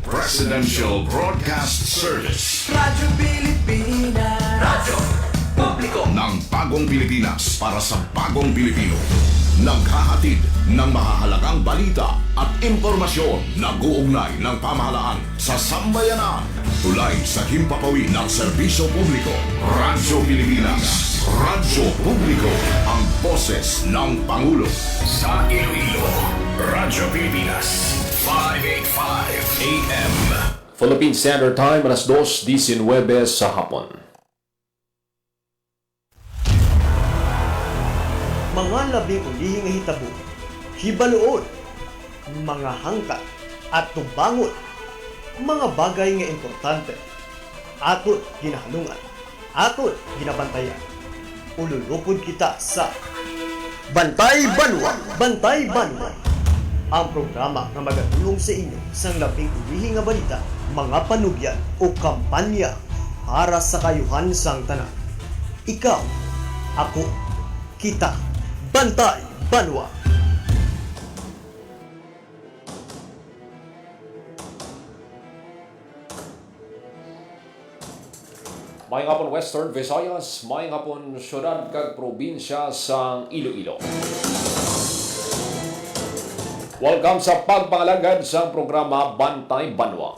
Presidential Broadcast Service. Radyo Pilipinas. Radyo Publiko Ng bagong Pilipinas para sa bagong Pilipino. Naghahatid ng mahahalagang balita at impormasyon na guugnay ng pamahalaan sa sambayanan. Tulay sa himpapawid ng serbisyo publiko. Radyo Pilipinas. Radyo Publiko. Ang boses ng Pangulo. Sa Iloilo, Radyo Pilipinas. 585 AM. Philippine Standard Time, alas 2:19 sa hapon. Mga labing ulihing nga hitabo, hibaluon, mga hangkat at tubangon, mga bagay nga importante, aton ginahalungan, aton ginabantayan. Ululupod kita sa Bantay Banwa! Bantay Banwa! Ang programa na magatulong sa inyo sa labing ulihing nga balita, mga panugyan o kampanya para sa kayuhan sang tanan. Ikaw, ako, kita, Bantay Banwa! May nga pong Western Visayas, may nga pong syudad kag probinsya sa Iloilo. Welcome sa pagpangalagad sa programa Bantay Banwa.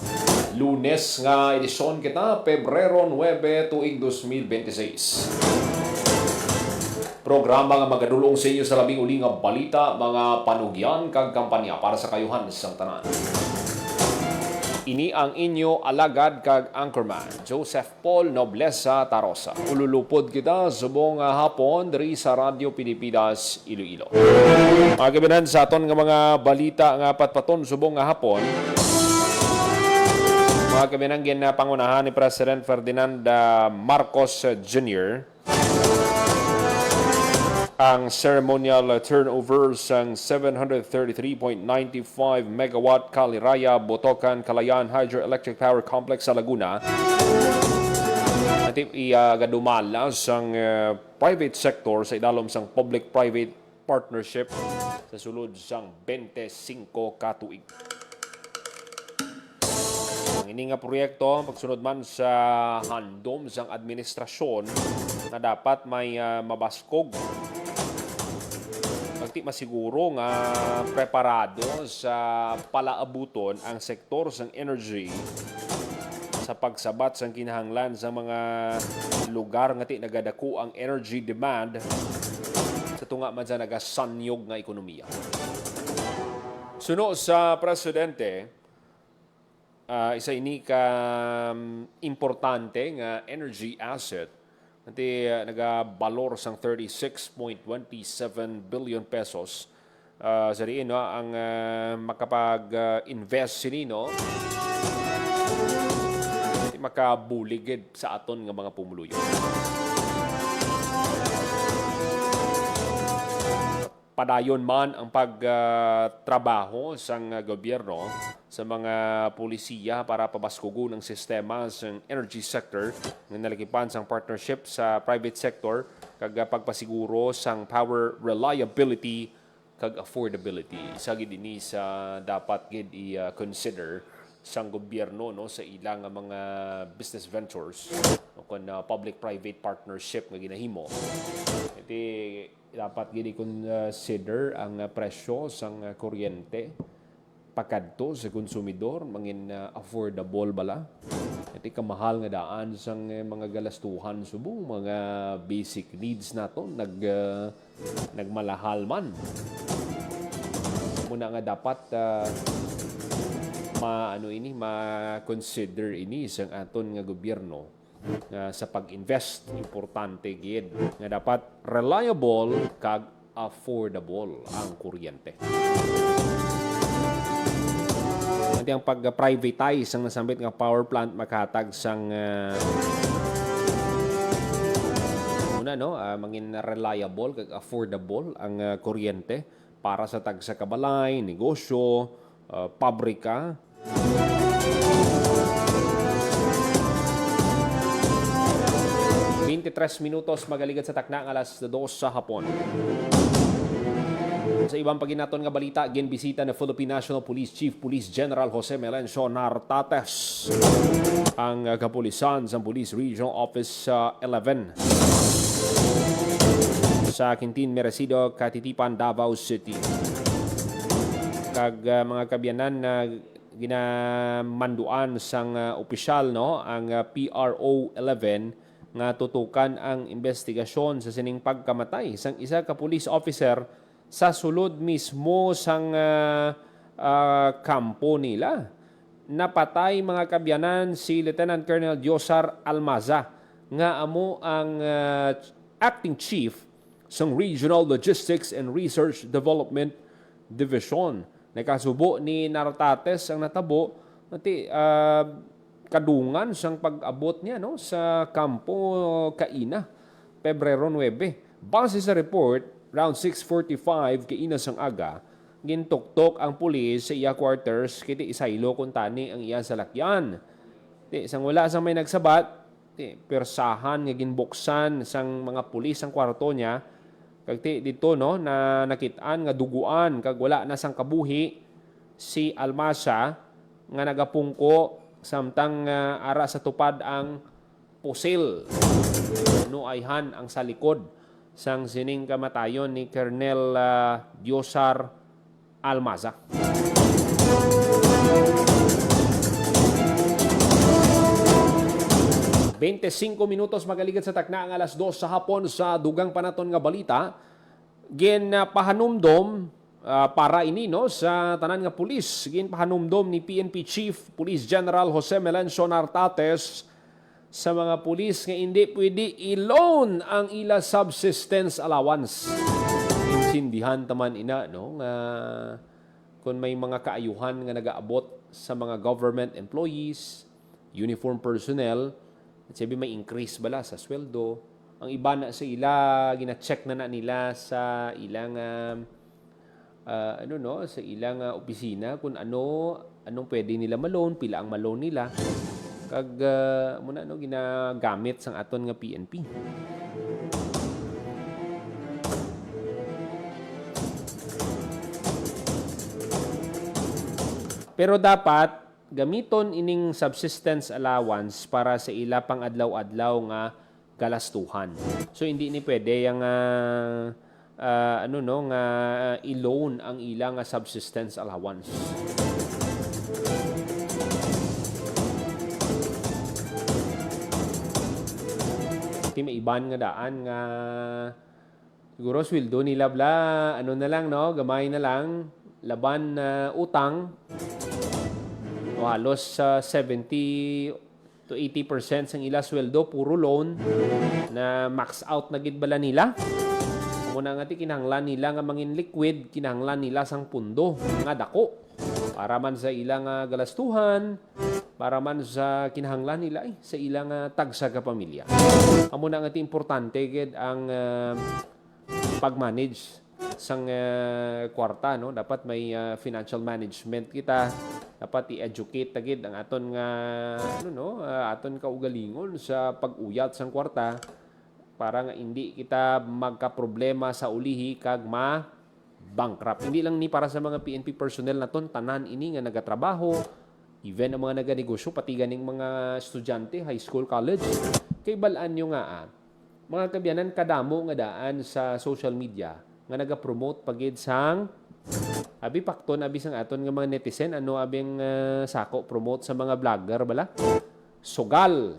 Lunes nga edisyon kita, Pebrero 9, tuig 2026. Programa nga magadulong sa inyo sa labing uli nga balita, mga panugyan kag kampanya para sa kayuhan sa tanan. Ini ang inyo alagad kag anchorman, Joseph Paul Noblesa Tarosa. Ululupod kita subong hapon diri sa Radyo Pilipinas, Iloilo. Mga kabinan sa aton nga mga balita nga patpaton subong hapon. Mga kabinan ginapangunahan ni President Ferdinand Marcos Jr. ang ceremonial turnover sang 733.95 megawatt Kaliraya Botocan Calayan Hydroelectric Power Complex sa Laguna. Natip gadumala sang private sector sa idalom sang public-private partnership sa sulod sang 25 katuig. Ang ini nga proyekto pagsunod man sa handom sang administrasyon na dapat may mabaskog pagti masiguro nga preparado sa palaabuton ang sektor sang energy sa pagsabat sang kinahanglan sa mga lugar nga ti nagadako ang energy demand sa tunga man sa nagasanyog nga ekonomiya. Suno sa presidente, isa ini ka importante nga energy asset nanti nagabalor sang 36.27 billion pesos sa diin no ang makapag-invest sinino makabuligid sa aton nga mga pumuluyo. Padayon man ang pagtrabaho sang gobyerno sa mga pulisiya para pabaskugon ang sistema sa energy sector ng nalakipan sang partnership sa private sector kag pagpasiguro sang power reliability kag affordability. Isa gid ini sa dapat gid i-consider sang gobyerno no sa ilang mga business ventures o kun public-private partnership nga ginahimo. Iti dapat gid i-consider ang presyo sang kuryente pakadto sa konsumidor mangin affordable bala. Iti kamahal nga daan sang mga galastuhan subong mga basic needs nato nagmalahal man. Muna nga dapat ma-consider ini sang aton nga gobyerno sa pag-invest importante gid nga dapat reliable kag affordable ang kuryente. At ang pag-privatize ang nasambit nga power plant makahatag sang mangin reliable kag affordable ang kuryente para sa tagsa kabalay, negosyo, pabrika. Tres minutos magaligad sa takna alas 2 sa hapon. Sa ibang paginaton nga balita, ginbisita na Philippine National Police Chief Police General Jose Melencio Nartates ang kapulisan sa Police Regional Office 11 sa Quintin Merecido, Katitipan, Davao City. Kag mga kabyanan na ginamanduan sang opisyal no ang PRO 11 nga tutukan ang investigasyon sa sining pagkamatay sang isa ka police officer sa sulod mismo sang kampo nila. Napatay mga kabyanan si Lieutenant Colonel Diosar Almaza nga amo ang acting chief sang Regional Logistics and Research Development Division. Nakasubo ni Nartates ang natabo nati kadungan sang pag-abot niya no sa kampo Kaina Pebrero 9. Base sa report, around 6:45 kaina sang aga, gintuktok ang pulis sa iya quarters kiti isaylo kun tani ang iya salakyan. Ti sang wala sang may nagsabat, ti persahan nga ginbuksan sang mga pulis ang kwarto niya. Kag dito no na nakitaan nga duguan kag wala na sang kabuhi si Almasa nga nagapungko samtang ara sa tupad ang pusil. No ayhan ang sa likod sang sining kamatayon ni Colonel Diosar Almaza. Minutos magaligid sa takna ang alas 2 sa hapon sa dugang panaton nga balita. Pahanumdom para ini no sa tanan nga pulis. Pahanumdom ni PNP Chief Police General Jose Melencio Nartates sa mga pulis nga hindi pwede i-loan ang ila subsistence allowance. Insindihan taman ina no nga kung may mga kaayuhan nga nagaabot sa mga government employees, uniform personnel, at sabi may increase bala sa sweldo. Ang iba na sa ila, gina-check na nila sa ilang sa ilang opisina kung anong pwede nila malone, pila ang malone nila. Kag muna ginagamit sang aton nga PNP. Pero dapat gamiton ining subsistence allowance para sa ila pang adlaw-adlaw nga galastuhan. So hindi ni pwede yang i-loan ang ilang subsistence allowance. Ti may iban nga daan nga siguro sweldo nila bla na lang no, gamay na lang laban utang. Halos 70 to 80% sang ila sweldo puro loan na max out na gid bala nila. Muna nga ti kinahanglan nila nga mangin liquid, kinahanglan nila sang pundo nga dako para man sa ilang galastuhan, para man sa kinahanglan nila sa ilang tagsa ka pamilya. Amo na nga ti importante gid ang pag-manage sang kwarta no, dapat may financial management kita. Dapat i-educate tagid ang aton nga aton kaugalingon sa pag-uyat sang kwarta para nga hindi kita magka-problema sa ulihi kag ma-bankrupt. Hindi lang ni para sa mga PNP personnel naton, tanan ini nga nagatrabaho, even ang mga naganegosyo, pati ganing mga estudyante, high school, college. Kay balaan nyo nga mga kabyanan kadamo nga daan sa social media nga naga-promote pagid sang abi pakton abi sang aton nga mga netizen abing sako promote sa mga vlogger bala sugal.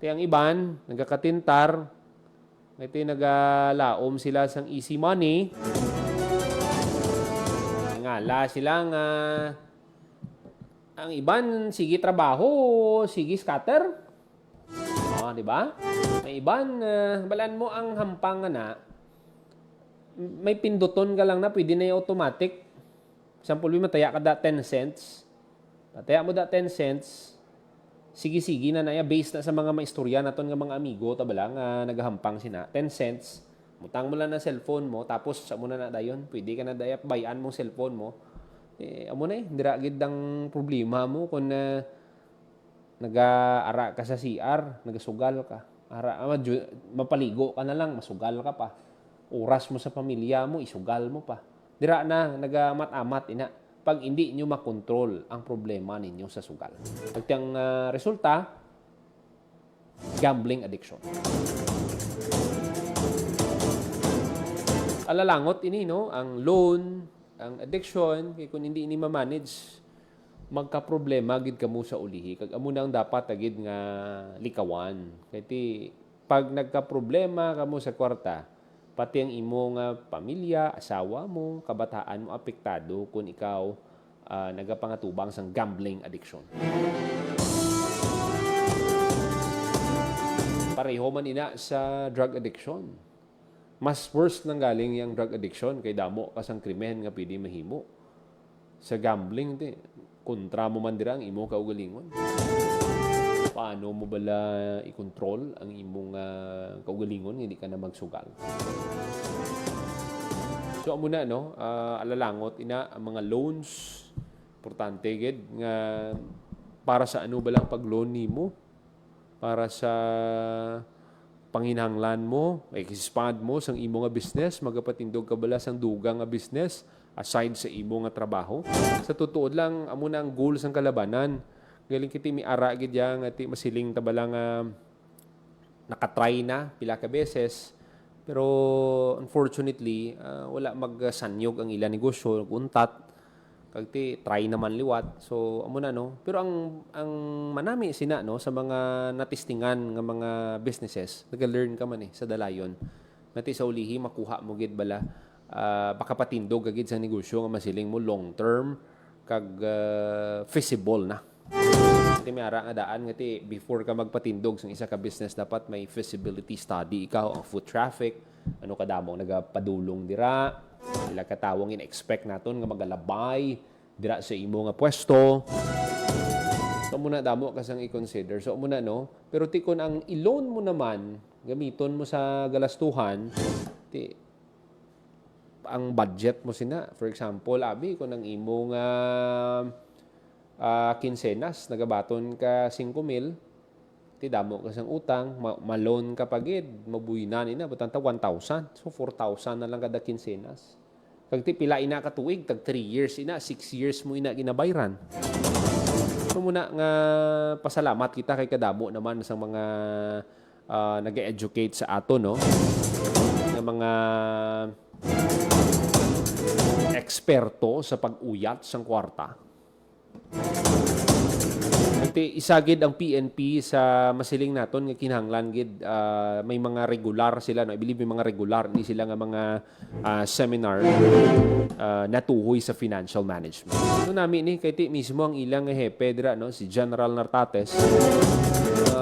Ti ang iban nagakatintar iti nagalaom sila sang easy money. Ngala sila nga ang iban sige trabaho, sige scatter. Di ba? May iban balan mo ang hampang na may pinduton ka lang na pwede na yung automatic. Example, mataya ka da 10 cents. Mataya mo da 10 cents. Sige-sige na naya based na sa mga maistorya naton nga mga amigo tabala nga nagahampang sina 10 cents. Mutang mo lang na cellphone mo tapos sa muna na dayon pwede ka na dayap bayan mong cellphone mo. Amo na dira gid ang problema mo kung nag-ara ka sa CR, nagasugal ka. Mapaligo ka na lang, masugal ka pa. oras mo sa pamilya mo, isugal mo pa. Dira na, nagamat-amat ina. Pag hindi nyo makontrol ang problema ninyo sa sugal. Ang resulta, gambling addiction. Alalangot ini, no? Ang loan, ang addiction, kaya kung hindi ini ma-manage, magka-problema gid kamo sa ulihi. Kag amo na ang dapat agid nga likawan. Kaya pag nagka-problema kamo sa kwarta, pati ang imo nga pamilya, asawa mo, kabataan mo apektado kung ikaw nagapangatubang sang gambling addiction. Pareho man ina sa drug addiction. Mas worse nang galing yung drug addiction kay damo kasang krimen nga pwede mahimo. Sa gambling, kontra mo man dira ang imo kaugalingon. Paano mo bala i-control ang imong kaugalingon hindi ka na magsugal? So amo na no, alalangot ina ang mga loans importante gid nga para sa ano ba lang pag-loan nimo? Para sa panginahanglan mo, expand mo sang imo nga business, magapatindog ka bala sang dugang nga business aside sa imo nga trabaho. Sa tutuod lang amo na ang goal sang kalabanan. Galing kiti mi ara gid yang ati masiling tabalang nakatry na pila ka beses pero unfortunately wala magsanyog ang ilang negosyo, untat kag ti try naman liwat. So amo na no. Pero ang manami sina no sa mga natistingan nga mga businesses, nag-learn ka man sa dalayon. Nati sa ulihi makuha mo gid bala baka patindog agid sa negosyo nga masiling mo long term kag feasible na. Iti may ara nga daan nga ti before ka magpatindog sa isa ka business dapat may feasibility study ikaw ang foot traffic ano kadamo nagapadulong dira ila katawong in-expect naton nga magalabay dira sa imo nga pwesto. So muna damo kasang i-consider. So muna no, pero ti kun ang i-loan mo naman gamiton mo sa galastuhan ti ang budget mo sina. For example, abi kung ang imo nga kinsenas, nagabaton ka 5,000, ti damo ka sang utang, ma-loan ka pagid, mabuyinan ina, butanta 1,000. So 4,000 na lang kada kinsenas. Kag ti pila ina ka tuig, tag 3 years ina, 6 years mo ina ginabayran. So muna nga pasalamat kita kay kadamo naman sa mga nag-educate sa ato no. Ng mga eksperto sa pag-uyat sang kwarta. Isagid ang PNP sa masiling naton nga kinahanglan gid may mga regular sila no. I believe may mga regular ni sila nga mga seminar natuhoy sa financial management. No nami ni kay ti mismo ang ilang hepe dira no si General Nartates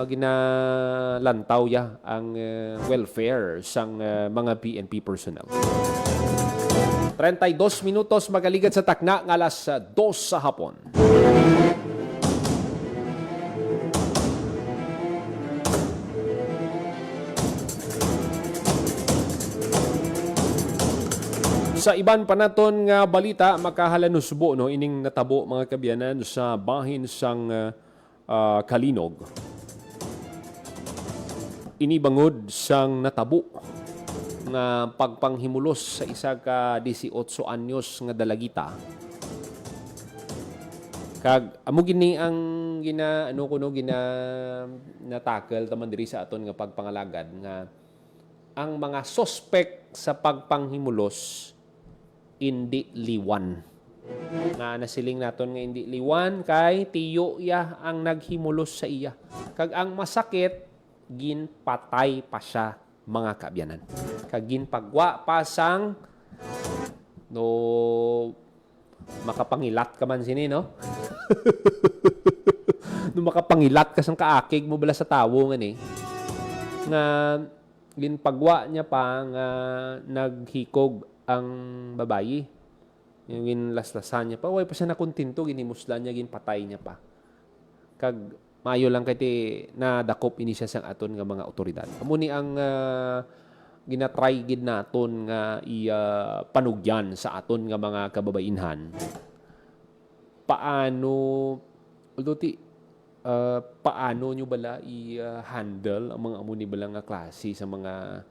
ginalantaw ya ang welfare sang mga PNP personnel. 32 minutos magaligad sa takna ng alas 2 sa hapon. Sa iban pa naton nga balita, makahalanusbo no ining natabo mga kabyanan sa bahin sang Kalinog. Inibangod sang natabo nga pagpanghimulos sa isa ka 18 anyos nga dalagita. Kag amo gini ang natakel taman diri sa aton nga pagpangalagad nga ang mga suspect sa pagpanghimulos hindi liwan. Nga nasiling naton nga hindi liwan kay tiyo iya ang naghimulos sa iya. Kag ang masakit ginpatay pa siya mga kaabyanan. Kag ginpagwa pa sang no makapangilat ka man sini no. No makapangilat ka sang kaakig mo bala sa tawo nga ni. Nga ginpagwa niya pa nga naghikog ang babayi. Yung ginlaslasan niya pa. Way pa siya nakontinto, ginimuslan niya, ginpatay niya pa. Kag mayo lang kay nadakop ini siya sang aton nga mga otoridad. Amo ni ang ginatry gid naton nga panugyan sa aton nga mga kababainhan. Paano paano nyo bala i-handle ang mga amo ni bala nga klase sa mga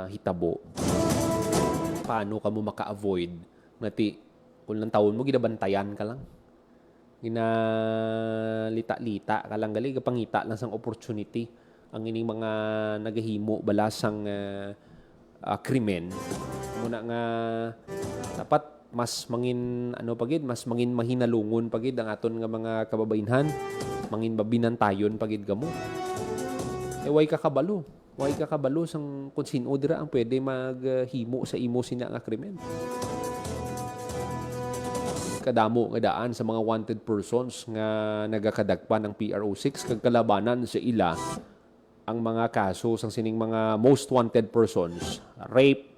hitabo paano ka mo maka-avoid nati kung lang taon mo ginabantayan ka lang. Ginalita-lita ka lang gali kapangita lang sang opportunity ang ining mga nagahimo balasang krimen muna nga dapat mas mangin mas mangin mahinalungon pagid ang aton nga mga kababayenhan, mangin babinantayon pagid gamo. Way ka kabalo sang kung sino dira ang pwede maghimo sa imo sina nga krimen. Kadamo nga daan sa mga wanted persons nga nagakadagpan ng PRO6 kag kalabanan sa ila ang mga kaso sang sining mga most wanted persons, rape,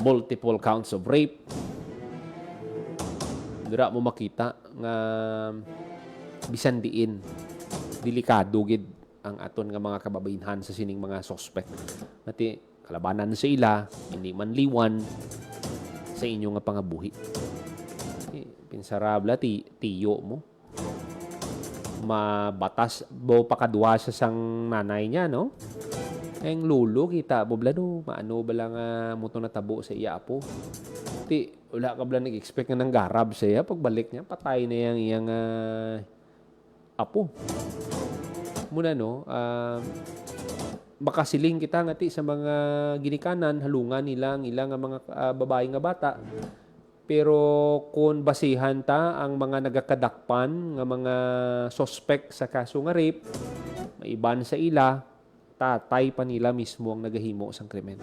multiple counts of rape. Dira mo makita nga bisan diin delikado gid ang aton nga mga kababayenhan sa sining mga suspect. Nati kalabanan sa ila, hindi man liwan sa inyo nga pangabuhi. Pinsarabla tiyo mo. Mabatas bo pakadwa sa sang nanay niya, no? Ang lulo kita boblado maano bala nga muto natabo sa iya apo. Ti wala ka bala nag-expect nga nang garab sa iya pagbalik niya patay na yang iyang apo. Muna no, makasiling kita ngati sa mga ginikanan halungan nilang ilang nga mga babae nga bata. Pero kung basihan ta ang mga nagakadakpan nga mga suspect sa kaso nga rape, maiban sa ila, tatay pa nila mismo ang nagahimo sang krimen.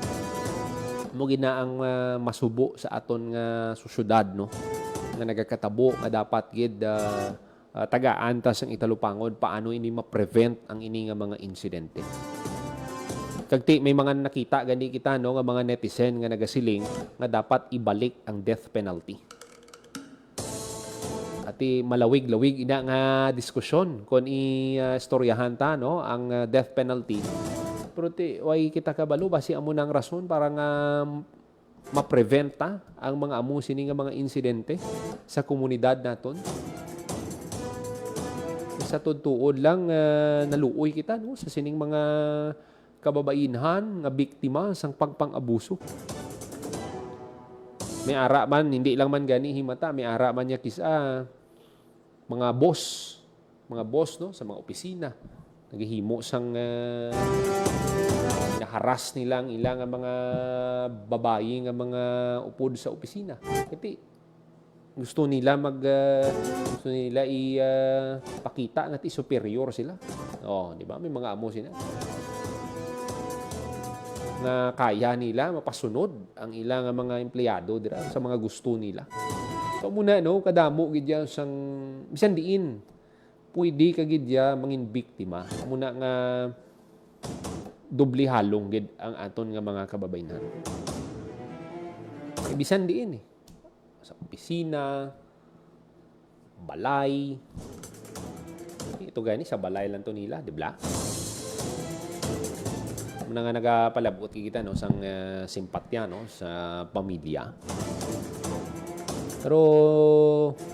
Mo gina ang masubo sa aton nga susyudad, no? Nga nagakatabo nga dapat gid tagaan ta sang italupangod paano ini ma-prevent ang ini nga mga insidente. Kagti may mga nakita gani kita no nga mga netizen nga nagasiling nga dapat ibalik ang death penalty. Ati malawig-lawig ina nga diskusyon kon istoryahan ta no ang death penalty. Pero ti way kita kabalo basi amo nang rason para nga ma-prevent ta ang mga amo sini nga mga insidente sa komunidad naton. Sa tutuod lang naluoy kita no sa sining mga kababainhan nga biktima sang pagpang-abuso. May ara man, hindi lang man gani himata, may ara man niya kisa mga boss no sa mga opisina naghihimo sang naharas nilang ilang mga babae nga mga upod sa opisina. Kasi gusto nila pakita nga ti superior sila. Oh, di ba? May mga amo sila na kaya nila mapasunod ang ilang mga empleyado dira sa mga gusto nila. So muna no kadamo gid ya sang bisan diin pwede ka gid ya mangin biktima. Muna nga doble halong gid ang aton nga mga kababayenan. Bisan diin sa opisina, balay. Ito gani sa balay lang to nila, di ba? Muna nga nagapalabot kita no sang simpatya no sa pamilya. Pero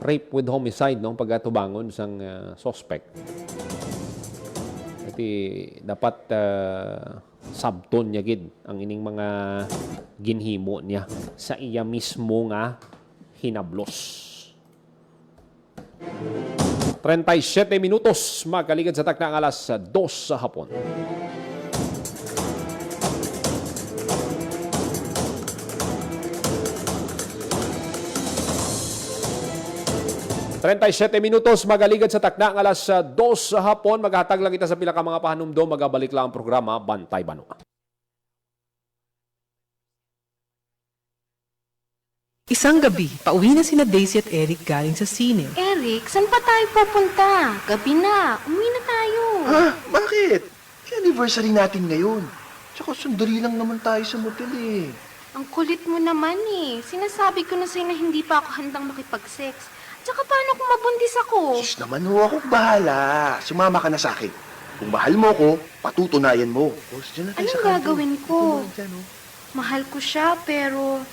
rape with homicide no pagatubangon sang suspect. Iti dapat sabton niya gid ang ining mga ginhimo niya sa iya mismo nga hinablos. 37 minutos magkaligid sa takna ang alas 2 sa hapon. 37 minutos magaligad sa takna ng alas 2 sa hapon. Maghatag lang kita sa pila ka mga pahanumdom. Magabalik lang ang programa Bantay Bano. Isang gabi, pauwi na sina Daisy at Eric galing sa sine. Eric, saan pa tayo pupunta? Gabi na. Umuwi na tayo. Ha? Bakit? Anniversary natin ngayon. Tsaka sundali lang naman tayo sa motel eh. Ang kulit mo naman eh. Sinasabi ko na sa'yo na hindi pa ako handang makipag-sex. Tsaka paano kung mabundis ako? Sus naman ho, ako bahala. Sumama ka na sa akin. Kung mahal mo ko, patutunayan mo. Dyan na tayo Anong sa kanto. gagawin ko? Dito na dyan, oh. Mahal ko siya, pero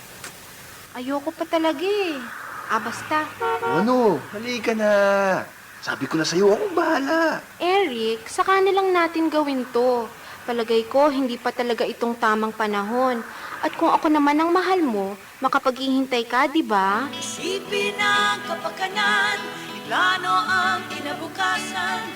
ayoko pa talaga eh. Basta. Ano? Halika na. Sabi ko na sa'yo, ako bahala. Eric, sa kanilang natin gawin to. Palagay ko, hindi pa talaga itong tamang panahon. At kung ako naman ang mahal mo, makapaghihintay ka, di ba? Isipin ang kapakanan, iplano ang kinabukasan,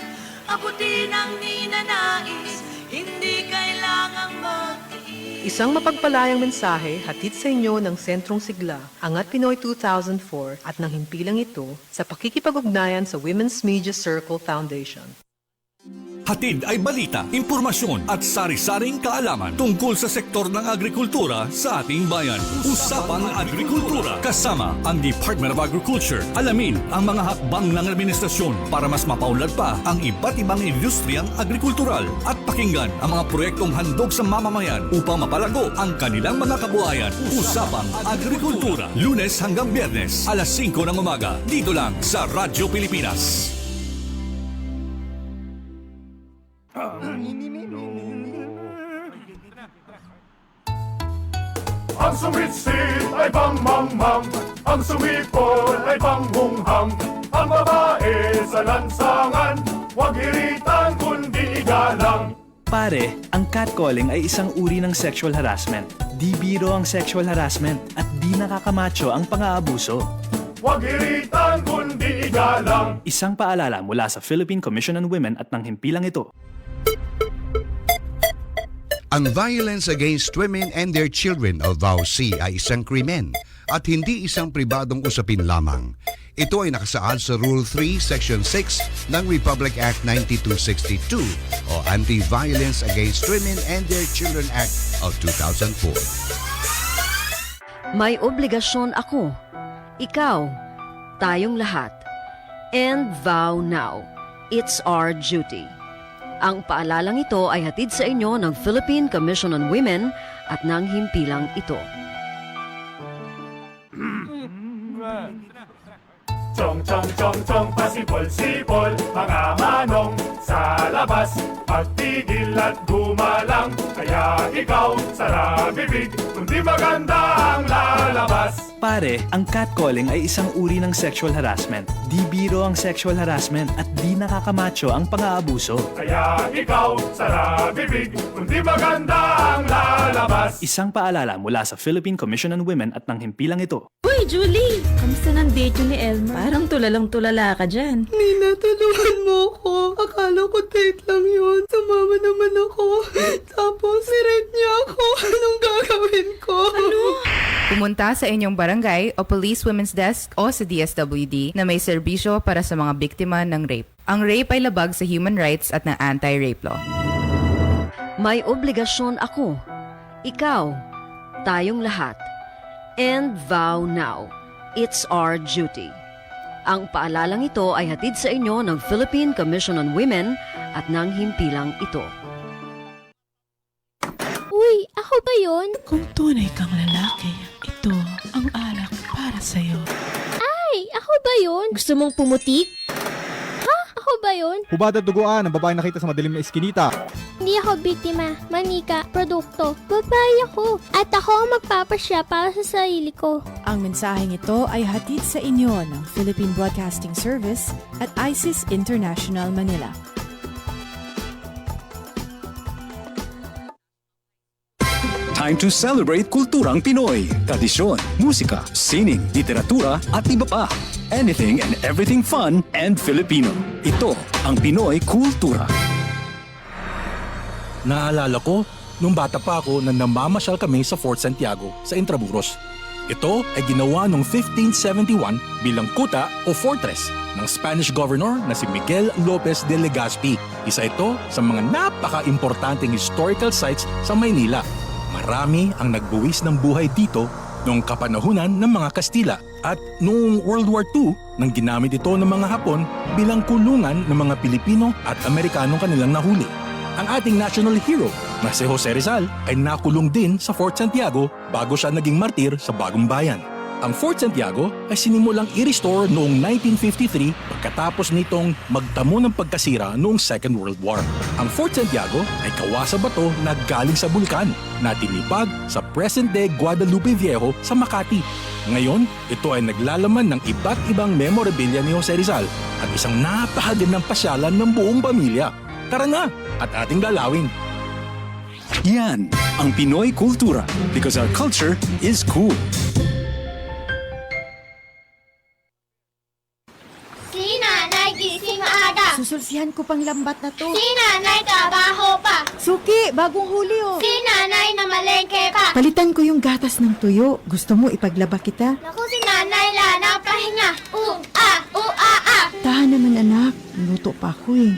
abutin ang ninanais, hindi kailangang magtiis. Isang mapagpalayang mensahe hatid sa inyo ng Sentrong Sigla, Angat Pinoy 2004 at ng himpilang ito sa pakikipag-ugnayan sa Women's Media Circle Foundation. Hatid ay balita, impormasyon at sari-saring kaalaman tungkol sa sektor ng agrikultura sa ating bayan. Usapang Agrikultura kasama ang Department of Agriculture. Alamin ang mga hakbang ng administrasyon para mas mapaunlad pa ang iba't ibang industriyang agrikultural at pakinggan ang mga proyektong handog sa mamamayan upang mapalago ang kanilang mga kabuhayan. Usapang Agrikultura, Lunes hanggang Biyernes, alas 5 ng umaga, dito lang sa Radyo Pilipinas. Ang sumitsit ay pangmangmang, ang sumipol ay panghunghang, ang babae sa lansangan, huwag iritan kundi igalang. Pare, ang catcalling ay isang uri ng sexual harassment. Di biro ang sexual harassment at di nakakamacho ang pang-aabuso. Huwag iritan kundi igalang. Isang paalala mula sa Philippine Commission on Women at ng himpilang ito. Ang violence against women and their children o VAUC ay isang krimen at hindi isang pribadong usapin lamang. Ito ay nakasaad sa Rule 3, Section 6 ng Republic Act 9262 o Anti-Violence Against Women and Their Children Act of 2004. May obligasyon ako, ikaw, tayong lahat. And vow now. It's our duty. Ang paalalang ito ay hatid sa inyo ng Philippine Commission on Women at ng himpilang ito. Chong chong chong chong pasipol-sipol, mga manong sa labas, pagtigil at gumalang, kaya ikaw sara bibig, kundi maganda ang lalabas. Pare, ang catcalling ay isang uri ng sexual harassment. Di biro ang sexual harassment at di nakakamacho ang pang-aabuso. Kaya ikaw sara bibig, kundi maganda ang lalabas. Isang paalala mula sa Philippine Commission on Women at ng himpilang ito. Uy, Julie! Kamusta ng date yun ni Elmer? Parang tulalang-tulala ka dyan. Nina, tulungan mo ko. Akala ko date lang yun. Sumama naman ako. Tapos, nirape niya ako. Anong gagawin ko? Ano? Pumunta sa inyong barangay o Police Women's Desk o sa DSWD na may serbisyo para sa mga biktima ng rape. Ang rape ay labag sa human rights at ng anti-rape law. May obligasyon ako, ikaw, tayong lahat. And vow now. It's our duty. Ang paalalang ito ay hatid sa inyo ng Philippine Commission on Women at ng himpilang ito. Uy, ako ba yun? Kung tunay kang lalaki, ito ang alak para sa'yo. Ay, ako ba yun? Gusto mong pumutik? Ha? Ako ba yun? Hubad at duguan ang babae nakita sa madilim na iskinita. Hindi ako biktima, manika, produkto. Babae ako. At ako ang magpapasya para sa sarili ko. Ang mensaheng ito ay hatid sa inyo ng Philippine Broadcasting Service at ISIS International Manila. Time to celebrate kulturang Pinoy, tradisyon, musika, sining, literatura at iba pa. Anything and everything fun and Filipino. Ito ang Pinoy Kultura. Naalala ko, nung bata pa ako na namamasyal kami sa Fort Santiago sa Intramuros. Ito ay ginawa noong 1571 bilang kuta o fortress ng Spanish governor na si Miguel Lopez de Legazpi. Isa ito sa mga napaka-importanting historical sites sa Maynila. Marami ang nagbuwis ng buhay dito noong kapanahunan ng mga Kastila at noong World War II nang ginamit ito ng mga Hapon bilang kulungan ng mga Pilipino at Amerikanong kanilang nahuli. Ang ating national hero na si Jose Rizal ay nakulong din sa Fort Santiago bago siya naging martir sa Bagong Bayan. Ang Fort Santiago ay sinimulang i-restore noong 1953 pagkatapos nitong magtamo ng pagkasira noong Second World War. Ang Fort Santiago ay kawasa bato na galing sa bulkan na tinipag sa present-day Guadalupe Viejo sa Makati. Ngayon, ito ay naglalaman ng iba't ibang memorabilia ni Jose Rizal at isang napakagandang pasyalan ng buong pamilya. Tara na at ating dalawin! Yan ang Pinoy kultura because our culture is cool. Si nanay gising maaga. Susulsihan ko pang lambat na to. Si nanay trabaho pa. Suki, bagong huli oh. Si nanay na malengke pa. Palitan ko yung gatas ng tuyo. Gusto mo ipaglaba kita? Naku, si nanay lana pahinga. Tahan naman anak. Luto pa ako eh.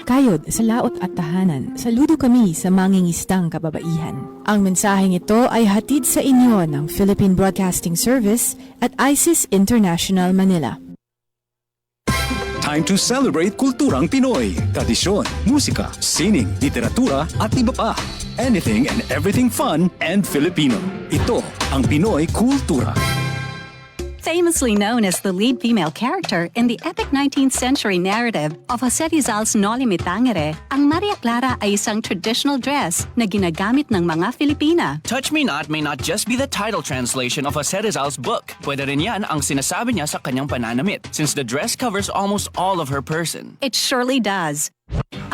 Kayod sa laot at tahanan, saludo kami sa mangingistang kababaihan. Ang mensaheng ito ay hatid sa inyo ng Philippine Broadcasting Service at ISIS International Manila. Time to celebrate kulturang Pinoy. Tradisyon, musika, sining, literatura at iba pa. Anything and everything fun and Filipino. Ito ang Pinoy Kultura. Famously known as the lead female character in the epic 19th century narrative of Jose Rizal's Noli Me Tangere, ang Maria Clara ay isang traditional dress na ginagamit ng mga Filipina. Touch Me Not may not just be the title translation of Jose Rizal's book. Pwede rin yan ang sinasabi niya sa kanyang pananamit, since the dress covers almost all of her person. It surely does.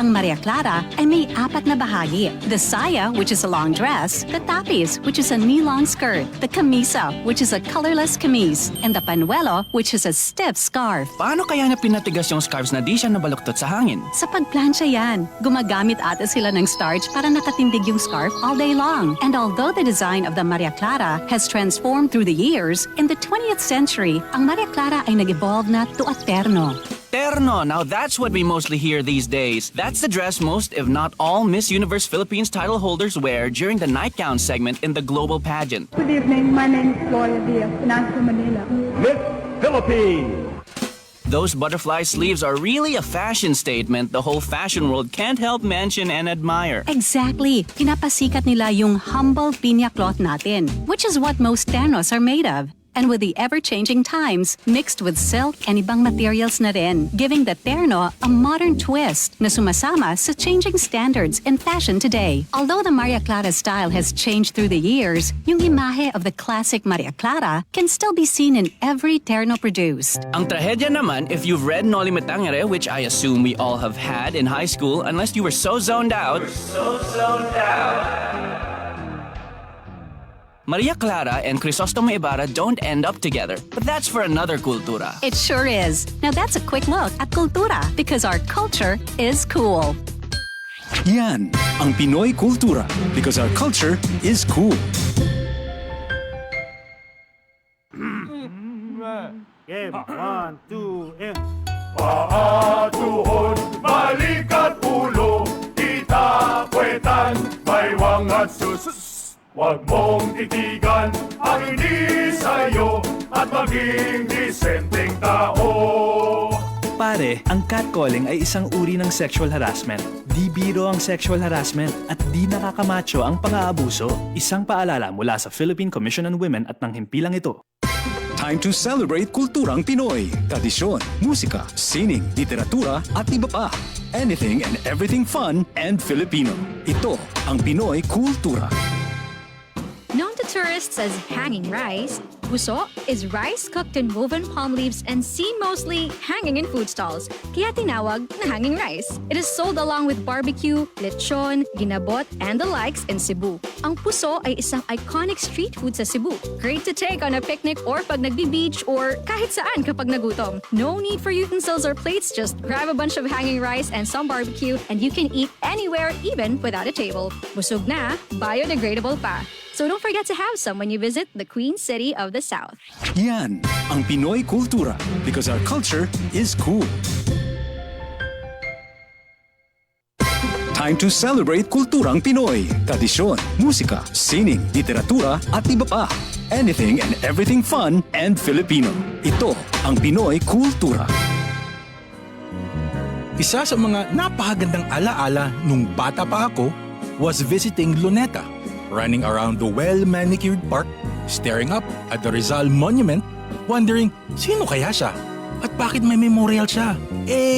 Ang Maria Clara ay may 4 na bahagi. The saya, which is a long dress, the tapis, which is a knee-long skirt, the camisa, which is a colorless camise, and the panuelo, which is a stiff scarf. Paano kaya na pinatigas yung scarves na di siya nabaluktot sa hangin? Sa pagplansya yan, gumagamit ata sila ng starch para nakatindig yung scarf all day long. And although the design of the Maria Clara has transformed through the years, in the 20th century, ang Maria Clara ay nag-evolve na to a terno. Terno, now that's what we mostly hear these days. That's the dress most, if not all, Miss Universe Philippines title holders wear during the nightgown segment in the global pageant. Good evening, my name is Gloria Diaz, Financo, Manila. Miss Philippines! Those butterfly sleeves are really a fashion statement the whole fashion world can't help mention and admire. Exactly. Pinapasikat nila yung humble pinya cloth natin, which is what most ternos are made of. And with the ever-changing times, mixed with silk and ibang materials na rin, giving the terno a modern twist na sumasama sa changing standards in fashion today. Although the Maria Clara style has changed through the years, yung imahe of the classic Maria Clara can still be seen in every terno produced. Ang trahedya naman, if you've read Noli Me Tangere, which I assume we all have had in high school, unless you were so zoned out. Maria Clara and Crisostomo Ibarra don't end up together, but that's for another kultura. It sure is. Now that's a quick look at kultura because our culture is cool. Yan ang Pinoy Kultura because our culture is cool. Game, 1, 2, and... Paa, tuhod, balikat ulo, kita, puwetan, baywang at susus. Huwag mong titigan ang hindi sa'yo at maging disenteng tao. Pare, ang catcalling ay isang uri ng sexual harassment. Di biro ang sexual harassment at di nakakamacho ang pang-aabuso. Isang paalala mula sa Philippine Commission on Women at ng himpilang ito. Time to celebrate kulturang Pinoy. Tradisyon, musika, sining, literatura at iba pa. Anything and everything fun and Filipino. Ito ang Pinoy Kultura. Known to tourists as hanging rice, puso is rice cooked in woven palm leaves and seen mostly hanging in food stalls, kaya tinawag na hanging rice. It is sold along with barbecue, lechon, ginabot, and the likes in Cebu. Ang puso ay isang iconic street food sa Cebu. Great to take on a picnic or pag nagbi-beach or kahit saan kapag nagutom. No need for utensils or plates, just grab a bunch of hanging rice and some barbecue and you can eat anywhere even without a table. Busog na, biodegradable pa. So don't forget to have some when you visit the Queen City of the South. Yan ang Pinoy Kultura because our culture is cool. Time to celebrate kulturang Pinoy. Tradisyon, musika, sining, literatura at iba pa. Anything and everything fun and Filipino. Ito ang Pinoy Kultura. Isa sa mga napakagandang alaala nung bata pa ako was visiting Luneta, running around the well-manicured park, staring up at the Rizal Monument, wondering sino kaya siya at bakit may memorial siya.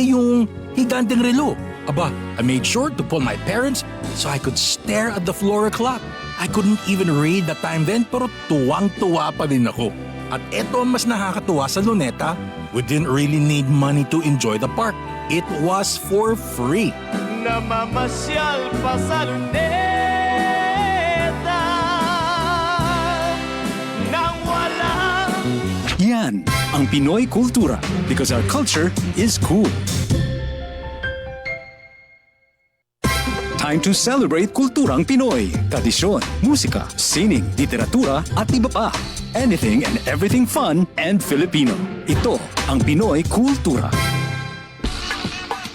Yung higanteng relo. Aba, I made sure to pull my parents so I could stare at the floor clock. I couldn't even read the time then pero tuwang-tuwa pa din ako. At eto ang mas nakakatuwa sa Luneta, we didn't really need money to enjoy the park. It was for free. Namamasyal pa sa Luneta. ang Pinoy Kultura because our culture is cool. Time to celebrate kulturang Pinoy. Tradisyon, musika, sining, literatura at iba pa. Anything and everything fun and Filipino. Ito ang Pinoy Kultura.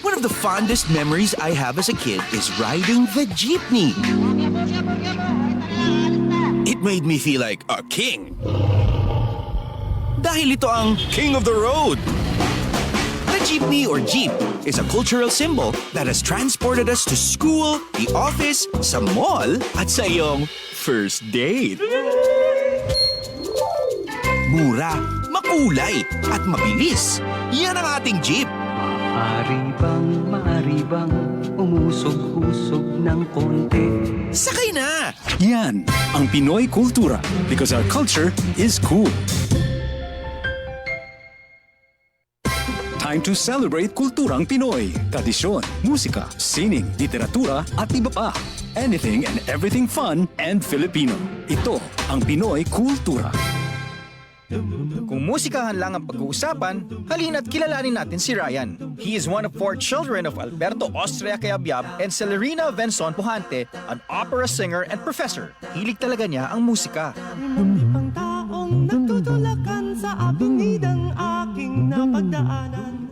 One of the fondest memories I have as a kid is riding the jeepney. It made me feel like a king. Dahil ito ang King of the Road. The jeepney or jeep is a cultural symbol that has transported us to school, the office, sa mall, at sa iyong first date. Mura, makulay, at mabilis. Yan ang ating jeep. Maaari bang umusog-usog ng konti? Sakay na! Yan ang Pinoy Kultura because our culture is cool. Time to celebrate kulturang Pinoy. Tradisyon, musika, sining, literatura at iba pa. Anything and everything fun and Filipino. Ito ang Pinoy Kultura. Kung musikahan lang ang pag-uusapan, halina't kilalanin natin si Ryan. He is one of 4 children of Alberto Austria Cayabyab and Celerina Venson Pujante, an opera singer and professor. Hilig talaga niya ang musika. Ang taong nagtutulakan sa abingidang aking napagdaanan.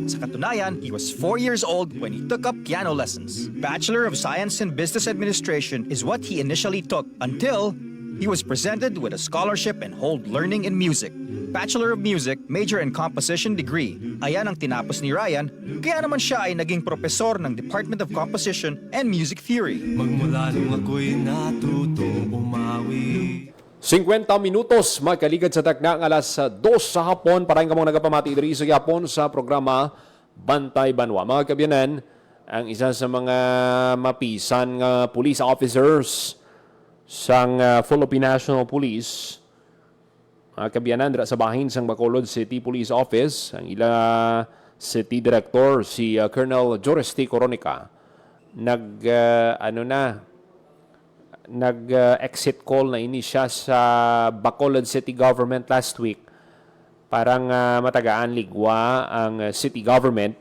Sa katunayan, he was 4 years old when he took up piano lessons. Bachelor of Science in Business Administration is what he initially took until he was presented with a scholarship and hold learning in music. Bachelor of Music, major in composition degree. Ayan ang tinapos ni Ryan, kaya naman siya ay naging propesor ng Department of Composition and Music Theory. Magmula nung ako'y natutong umawi. 50 minutos, magkaligad sa takna ng alas 2 sa hapon. Parayin ka mong nagapamati diri sa hapon sa programa Bantay Banwa. Mga kabyanan, ang isa sa mga mapisan nga police officers sang Philippine National Police, mga kabyanan dira sa bahin sang Bacolod City Police Office, ang ila City Director si Colonel Joris T. Coronica nag-exit call na ini siya sa Bacolod City Government last week. Parang matagaan ligwa ang city government.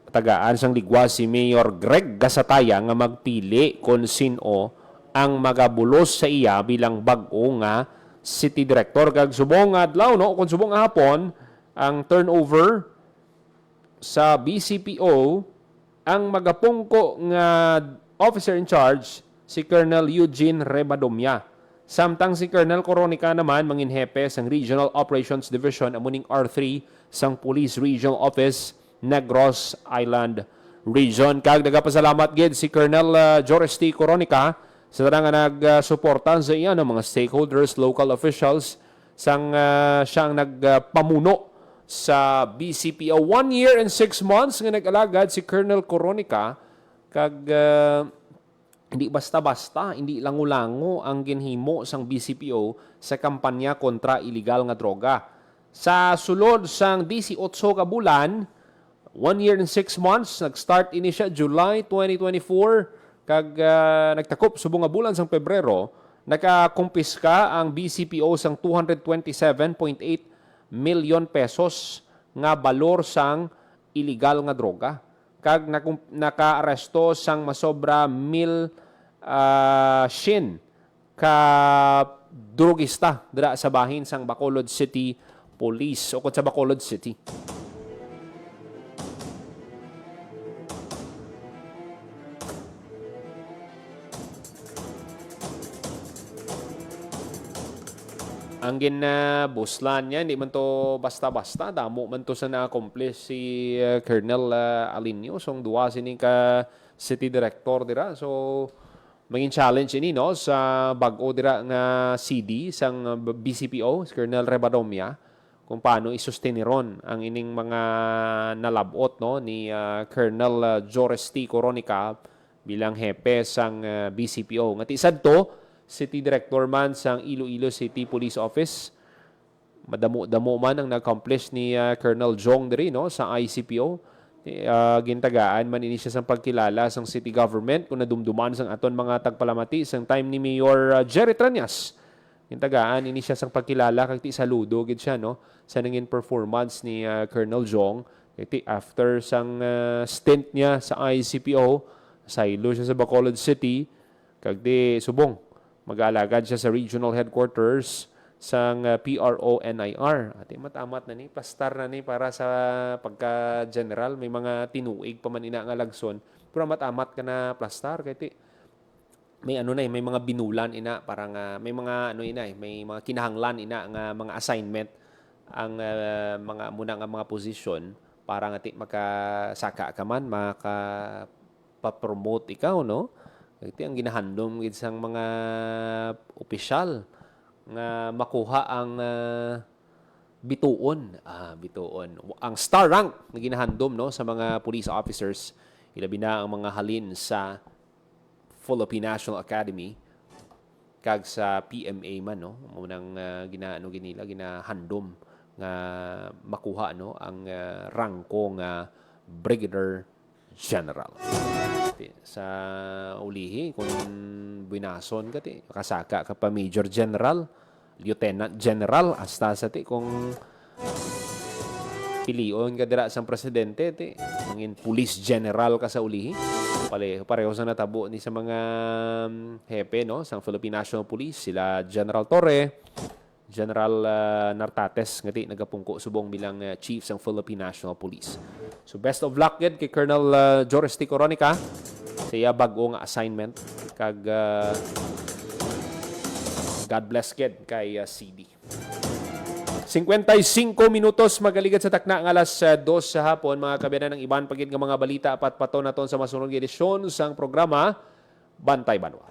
Matagaan sang ligwa si Mayor Greg Gasataya nga magpili kung sino ang magabulos sa iya bilang bag-o nga city director. Kag subong adlaw, no? Kung subong hapon, ang turnover sa BCPO, ang magapungko nga officer in charge, si Colonel Eugene Rebadomia. Samtang si Colonel Coronica naman, manginhepe sang Regional Operations Division, amuning R3 sang Police Regional Office, Negros Island Region. Kag nagapasalamat gid si Colonel Joris T. Coronica sa nga nagsuporta sa iya ng mga stakeholders, local officials, sang siyang nagpamuno sa BCPO. 1 year and 6 months nga nag-alagad si Colonel Coronica. Kag hindi basta-basta, hindi lango-lango ang ginhimo sang BCPO sa kampanya kontra illegal nga droga. Sa sulod sang 18 ka bulan, 1 year and 6 months, nag-start ini siya July 2024, kag nagtakop subong nga bulan sang Pebrero, nakakumpiska ang BCPO sang 227.8 million pesos nga balor sang illegal nga droga. Kag naka-aresto sang masobra 1,000 shin ka drogista dira sa bahin sang Bacolod City Police o sa Bacolod City. Ang ginabuslan niya, hindi man to basta-basta. Damo man to sa na-accomplish si Colonel Alinio. So, duwa sining ka city director dira. So, maging challenge ini, no, sa bag-o dira nga CD sang BCPO, si Colonel Rebadomia, kung paano isusteniron ang ining mga nalabot, no, ni Colonel Joris T. Coronica bilang hepe sang BCPO. Ngati sad to, City Director man sang Iloilo City Police Office. Madamo-damo man ang na-accomplish ni Colonel Jong diri, no, sa ICPO. Gintagaan man ini siya sang pagkilala sang city government kung nadumduman sang aton mga tagpalamati sang time ni Mayor Jerry Tranias Yung tagaan, ini siya sang pagkilala, kag ti saludo, gid siya, no? Sa nangin performance ni Colonel Jong, iti after sang stint niya sa ICPO, saylo siya sa Bacolod City, kag di subong, mag-aalagad siya sa regional headquarters sang PRO-NIR. At matamat na ni, plastar na ni para sa pagka-general, may mga tinuig pa man ina nga lagson, pero matamat ka na plastar, kaya may ano na may mga binulan ina, parang may mga ano ina may mga kinahanglan ina nga mga assignment ang mga muna nga mga position para nga makasaka ka man, makapapromote ikaw, no? Iti ang ginahandom gid sang mga opisyal nga makuha ang bituon. Bituon. Ang star rank na ginahandom, no, sa mga police officers, ilabi na ang mga halin sa Philippine National Academy kag sa PMA man, no, munang ginahandom nga makuha, no, ang rangko nga Brigadier General. Sa ulihi kung binason ka ti kasaka ka pa Major General, Lieutenant General, hasta sa ti kung pilion ka dira sang presidente ti mangin Police General ka sa ulihi. Pareho sa natabo ni sa mga hepe, no, sa Philippine National Police, sila General Torre, General Nartates ngati nagapungko subong bilang chief sang Philippine National Police. So best of luck gid kay Colonel Joris T. Coronica sa iya bag-o nga assignment, kag God bless gid kay CD. 55 minutos magaligad sa takna ng alas 2 sa hapon, mga kabiyanan ng iban pagid nga mga balita apat pato naton sa masunod nga edisyon sang programa Bantay Banwa.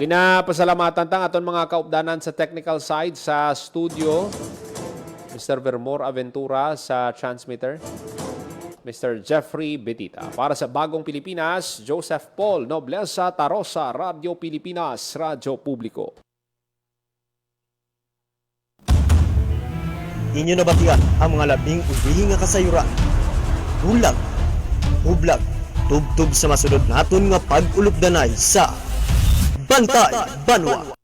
Ginapasalamatan tang aton mga kaupdanan sa technical side sa studio, Mr. Vermor Aventura sa transmitter, Mr. Jeffrey Betita. Para sa Bagong Pilipinas, Joseph Paul Noblesa Tarosa, Radio Pilipinas, Radyo Publiko. Inyo nabatian ang mga labing ulihi nga kasayuran. Bulag, hublag, tubtub sa masunod naton nga pag-ulupdanay sa Bantay Banwa.